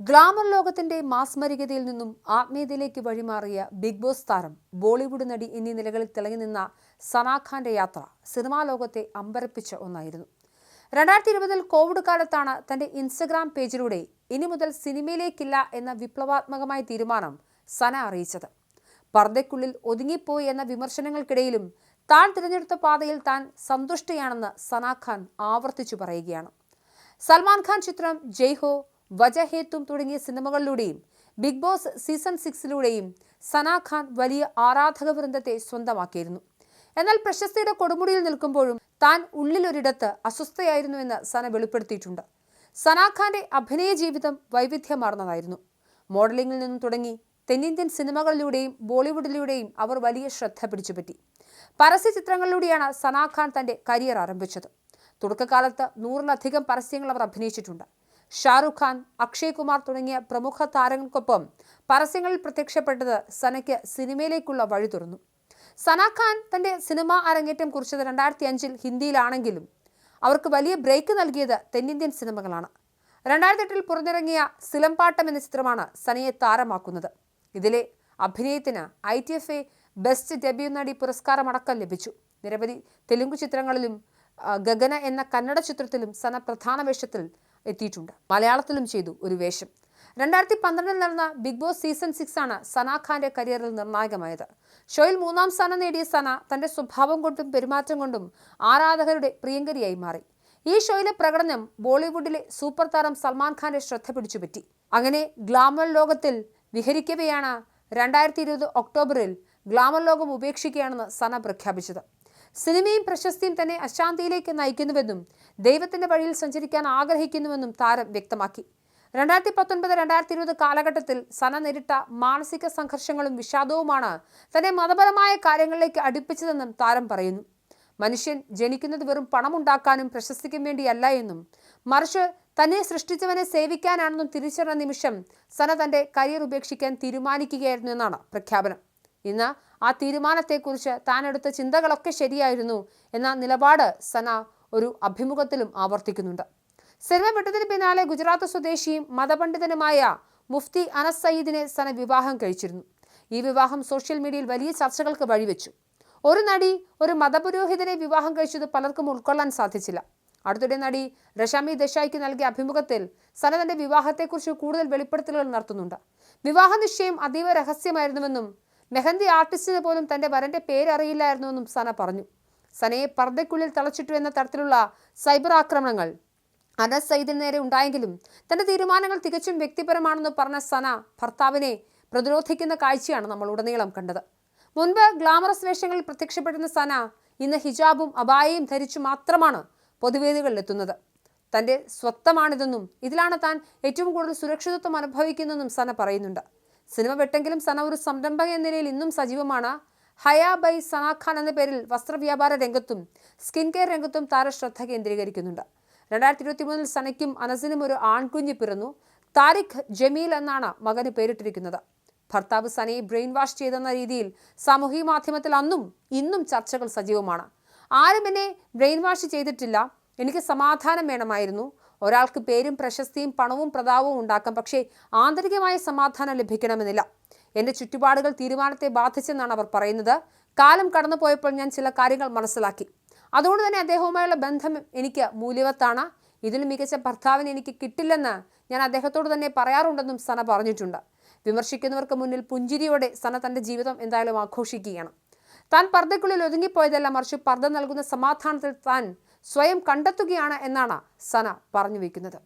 Glamour ലോകത്തിന്റെ മാസ്മരികതയിൽ നിന്നും ആത്മീയതയിലേക്ക് വഴിമാറിയ big boss താരം, ബോളിവുഡ് നടി എന്നീ നിലകളിൽ തിളങ്ങി നിന്ന സന ഖാന്റെ യാത്ര സിനിമാ ലോകത്തെ അമ്പരപ്പിച്ച ഒന്നായിരുന്നു. 2020 കോവിഡ് കാലത്താണ് തന്റെ ഇൻസ്റ്റഗ്രാം പേജിലൂടെ ഇനി മുതൽ സിനിമയിലേക്കില്ല എന്ന വിപ്ലവാത്മകമായ തീരുമാനം സന അറിയിച്ചത്. പർദ്ദയ്ക്കുള്ളിൽ ഒതുങ്ങിപ്പോയി എന്ന വിമർശനങ്ങൾക്കിടയിലും താൻ തിരഞ്ഞെടുത്ത പാതയിൽ താൻ സന്തുഷ്ടയാണെന്ന് സന ഖാൻ ആവർത്തിച്ചു പറയുകയാണ്. സൽമാൻ ഖാൻ ചിത്രം ജയ് ഹോ, വജഹേത്തും തുടങ്ങിയ സിനിമകളിലൂടെയും ബിഗ് ബോസ് സീസൺ 6 സന ഖാൻ വലിയ ആരാധക വൃന്ദത്തെ സ്വന്തമാക്കിയിരുന്നു. എന്നാൽ പ്രശസ്തിയുടെ കൊടുമുടിയിൽ നിൽക്കുമ്പോഴും താൻ ഉള്ളിലൊരിടത്ത് അസ്വസ്ഥയായിരുന്നുവെന്ന് സന വെളിപ്പെടുത്തിയിട്ടുണ്ട്. സന ഖാന്റെ അഭിനയ ജീവിതം വൈവിധ്യമാർന്നതായിരുന്നു. മോഡലിംഗിൽ നിന്നും തുടങ്ങി തെന്നിന്ത്യൻ സിനിമകളിലൂടെയും ബോളിവുഡിലൂടെയും അവർ വലിയ ശ്രദ്ധ പിടിച്ചുപറ്റി. പരസ്യ ചിത്രങ്ങളിലൂടെയാണ് സന ഖാൻ തന്റെ കരിയർ ആരംഭിച്ചത്. തുടക്കകാലത്ത് 100-ലധികം പരസ്യങ്ങൾ അവർ അഭിനയിച്ചിട്ടുണ്ട്. ഷാറുഖ് ഖാൻ, അക്ഷയ് കുമാർ തുടങ്ങിയ പ്രമുഖ താരങ്ങൾക്കൊപ്പം പരസ്യങ്ങളിൽ പ്രത്യക്ഷപ്പെട്ടത് സനയ്ക്ക് സിനിമയിലേക്കുള്ള വഴി തുറന്നു. സന ഖാൻ തന്റെ സിനിമാ അരങ്ങേറ്റം കുറിച്ചത് 2005 ഹിന്ദിയിലാണെങ്കിലും അവർക്ക് വലിയ ബ്രേക്ക് നൽകിയത് തെന്നിന്ത്യൻ സിനിമകളാണ്. 2008 പുറത്തിറങ്ങിയ സിലമ്പാട്ടം എന്ന ചിത്രമാണ് സനയെ താരമാക്കുന്നത്. ഇതിലെ അഭിനയത്തിന് ITFA ബെസ്റ്റ് ഡെബ്യൂ നടി പുരസ്കാരമടക്കം ലഭിച്ചു. നിരവധി തെലുങ്ക് ചിത്രങ്ങളിലും ഗഗന എന്ന കന്നഡ ചിത്രത്തിലും സന പ്രധാന വേഷത്തിൽ എത്തിയിട്ടുണ്ട്. മലയാളത്തിലും ചെയ്തു ഒരു വേഷം. 2012 നടന്ന ബിഗ് ബോസ് സീസൺ 6 ആണ് സന ഖാന്റെ കരിയറിൽ നിർണായകമായത്. ഷോയിൽ 3ാം സ്ഥാനം നേടിയ സന തന്റെ സ്വഭാവം കൊണ്ടും പെരുമാറ്റം കൊണ്ടും ആരാധകരുടെ പ്രിയങ്കരിയായി മാറി. ഈ ഷോയിലെ പ്രകടനം ബോളിവുഡിലെ സൂപ്പർ താരം സൽമാൻ ഖാന്റെ ശ്രദ്ധ പിടിച്ചുപറ്റി. അങ്ങനെ ഗ്ലാമർ ലോകത്തിൽ വിഹരിക്കവെയാണ് 2020 ഒക്ടോബറിൽ ഗ്ലാമർ ലോകം ഉപേക്ഷിക്കുകയാണെന്ന് സന പ്രഖ്യാപിച്ചത്. സിനിമയും പ്രശസ്തിയും തന്നെ അശാന്തിയിലേക്ക് നയിക്കുന്നുവെന്നും ദൈവത്തിന്റെ വഴിയിൽ സഞ്ചരിക്കാൻ ആഗ്രഹിക്കുന്നുവെന്നും താരം വ്യക്തമാക്കി. 2019-2020 കാലഘട്ടത്തിൽ സന നേരിട്ട മാനസിക സംഘർഷങ്ങളും വിഷാദവുമാണ് തന്നെ മതപരമായ കാര്യങ്ങളിലേക്ക് അടുപ്പിച്ചതെന്നും താരം പറയുന്നു. മനുഷ്യൻ ജനിക്കുന്നത് വെറും പണമുണ്ടാക്കാനും പ്രശസ്തിക്കും വേണ്ടിയല്ല എന്നും മറിച്ച് തന്നെ സൃഷ്ടിച്ചവനെ സേവിക്കാനാണെന്നും തിരിച്ചറിഞ്ഞ നിമിഷം സന തന്റെ കരിയർ ഉപേക്ഷിക്കാൻ തീരുമാനിക്കുകയായിരുന്നു എന്നാണ് പ്രഖ്യാപനം. ഇന്ന് ആ തീരുമാനത്തെക്കുറിച്ച് താൻ എടുത്ത ചിന്തകളൊക്കെ ശരിയായിരുന്നു എന്ന നിലപാട് സന ഒരു അഭിമുഖത്തിലും ആവർത്തിക്കുന്നുണ്ട്. സിനിമ വിട്ടതിന് പിന്നാലെ ഗുജറാത്ത് സ്വദേശിയും മതപണ്ഡിതനുമായ മുഫ്തി അനസ് സയ്യിദിനെ സന വിവാഹം കഴിച്ചിരുന്നു. ഈ വിവാഹം സോഷ്യൽ മീഡിയയിൽ വലിയ ചർച്ചകൾക്ക് വഴിവെച്ചു. ഒരു നടി ഒരു മതപുരോഹിതനെ വിവാഹം കഴിച്ചത് പലർക്കും ഉൾക്കൊള്ളാൻ സാധിച്ചില്ല. അടുത്തിടെ നടി രശ്മി ദേശായിക്ക് നൽകിയ അഭിമുഖത്തിൽ സന തന്റെ വിവാഹത്തെക്കുറിച്ച് കൂടുതൽ വെളിപ്പെടുത്തലുകൾ നടത്തുന്നുണ്ട്. വിവാഹ നിശ്ചയം അതീവ രഹസ്യമായിരുന്നുവെന്നും മെഹന്തി ആർട്ടിസ്റ്റിന് പോലും തന്റെ വരന്റെ പേരറിയില്ലായിരുന്നുവെന്നും സന പറഞ്ഞു. സനയെ പർദ്ദയ്ക്കുള്ളിൽ തളച്ചിട്ടു എന്ന തരത്തിലുള്ള സൈബർ ആക്രമണങ്ങൾ അനസ് സയ്യിദിന് നേരെ ഉണ്ടായെങ്കിലും തന്റെ തീരുമാനങ്ങൾ തികച്ചും വ്യക്തിപരമാണെന്ന് പറഞ്ഞ സന ഭർത്താവിനെ പ്രതിരോധിക്കുന്ന കാഴ്ചയാണ് നമ്മൾ ഉടനീളം കണ്ടത്. മുൻപ് ഗ്ലാമറസ് വേഷങ്ങളിൽ പ്രത്യക്ഷപ്പെടുന്ന സന ഇന്ന് ഹിജാബും അബായയും ധരിച്ചു മാത്രമാണ് പൊതുവേദികളിലെത്തുന്നത്. തന്റെ സ്വത്വമാണിതെന്നും ഇതിലാണ് താൻ ഏറ്റവും കൂടുതൽ സുരക്ഷിതത്വം അനുഭവിക്കുന്നതെന്നും സന പറയുന്നുണ്ട്. സിനിമ വിട്ടെങ്കിലും സന ഒരു സംരംഭക എന്ന നിലയിൽ ഇന്നും സജീവമാണ്. ഹയ ബൈ സന ഖാൻ എന്ന പേരിൽ വസ്ത്രവ്യാപാര രംഗത്തും സ്കിൻ കെയർ രംഗത്തും താര ശ്രദ്ധ കേന്ദ്രീകരിക്കുന്നുണ്ട്. 2023 സനയ്ക്കും അനസിനും ഒരു ആൺകുഞ്ഞ് പിറന്നു. താരിഖ് ജമീൽ എന്നാണ് മകന് പേരിട്ടിരിക്കുന്നത്. ഭർത്താവ് സനയെ ബ്രെയിൻ വാഷ് ചെയ്തെന്ന രീതിയിൽ സാമൂഹിക മാധ്യമത്തിൽ അന്നും ഇന്നും ചർച്ചകൾ സജീവമാണ്. ആരും എന്നെ ബ്രെയിൻ വാഷ് ചെയ്തിട്ടില്ല. എനിക്ക് സമാധാനം വേണമായിരുന്നു. ഒരാൾക്ക് പേരും പ്രശസ്തിയും പണവും പ്രതാപവും ഉണ്ടാക്കാം, പക്ഷേ ആന്തരികമായ സമാധാനം ലഭിക്കണമെന്നില്ല. എൻ്റെ ചുറ്റുപാടുകൾ തീരുമാനത്തെ ബാധിച്ചെന്നാണ് അവർ പറയുന്നത്. കാലം കടന്നുപോയപ്പോൾ ഞാൻ ചില കാര്യങ്ങൾ മനസ്സിലാക്കി. അതുകൊണ്ട് തന്നെ അദ്ദേഹവുമായുള്ള ബന്ധം എനിക്ക് മൂല്യവത്താണ്. ഇതിലും മികച്ച ഭർത്താവിന് എനിക്ക് കിട്ടില്ലെന്ന് ഞാൻ അദ്ദേഹത്തോട് തന്നെ പറയാറുണ്ടെന്നും സന പറഞ്ഞിട്ടുണ്ട്. വിമർശിക്കുന്നവർക്ക് മുന്നിൽ പുഞ്ചിരിയോടെ സന തന്റെ ജീവിതം എന്തായാലും ആഘോഷിക്കുകയാണ്. താൻ പർദ്ദയ്ക്കുള്ളിൽ ഒതുങ്ങിപ്പോയതല്ല, മറിച്ച് പർദ്ദ നൽകുന്ന സമാധാനത്തിൽ താൻ സ്വയം കണ്ടെത്തുകയാണ് എന്നാണ് സന പറഞ്ഞു വയ്ക്കുന്നത്.